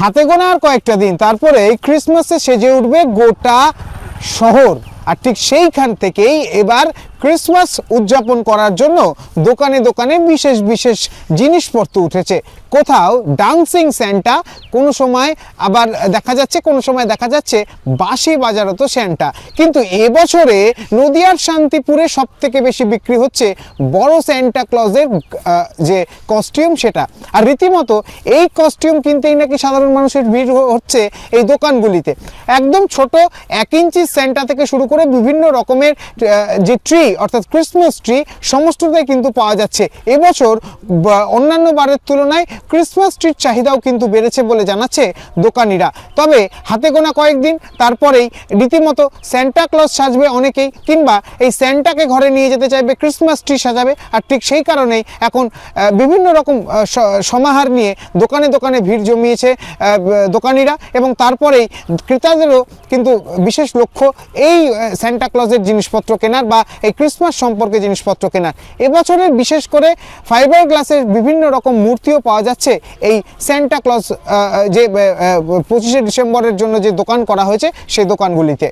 হাতে গোনা আর কয়েকটা দিন, তারপরে ক্রিসমাসে সেজে উঠবে গোটা শহর। আর ঠিক সেইখান থেকেই এবার ক্রিসমাস উদযাপন করার জন্য দোকানে দোকানে বিশেষ বিশেষ জিনিসপত্র উঠেছে। কোথাও ডান্সিং স্যান্টা, কোনো সময় আবার দেখা যাচ্ছে বাঁশি বাজারত স্যান্টা। কিন্তু এবছরে নদিয়ার শান্তিপুরে সব থেকে বেশি বিক্রি হচ্ছে বড় স্যান্টা ক্লজের যে কস্টিউম সেটা। আর রীতিমতো এই কস্টিউম কিনতেই নাকি সাধারণ মানুষের ভিড় হচ্ছে এই দোকানগুলিতে। একদম ছোট 1 ইঞ্চি স্যান্টা থেকে শুরু করে বিভিন্ন রকমের যে ট্রি অর্থাৎ ক্রিসমাস ট্রি সমস্তটাই কিন্তু পাওয়া যাচ্ছে। এবছর অন্যান্য বারের তুলনায় ক্রিসমাস ট্রির চাহিদাও কিন্তু বেড়েছে বলে জানাচ্ছে দোকানিরা। তবে হাতে গোনা কয়েকদিন, তারপরেই রীতিমতো স্যান্টা ক্লজ সাজবে অনেকেই, কিংবা এই স্যান্টাকে ঘরে নিয়ে যেতে চাইবে, ক্রিসমাস ট্রি সাজাবে। আর ঠিক সেই কারণেই এখন বিভিন্ন রকম সমাহার নিয়ে দোকানে দোকানে ভিড় জমিয়েছে দোকানিরা, এবং তারপরেই ক্রেতাদেরও কিন্তু বিশেষ লক্ষ্য এই স্যান্টা ক্লজের জিনিসপত্র কেনার বা এই ক্রিসমাস সম্পর্কে জিনিসপত্র কেনার। এবছরের বিশেষ করে ফাইবার গ্লাসের বিভিন্ন রকম মূর্তিও পাওয়া যাচ্ছে এই স্যান্টা ক্লজ যে 25শে ডিসেম্বরের জন্য যে দোকান করা হয়েছে সেই দোকানগুলিতে।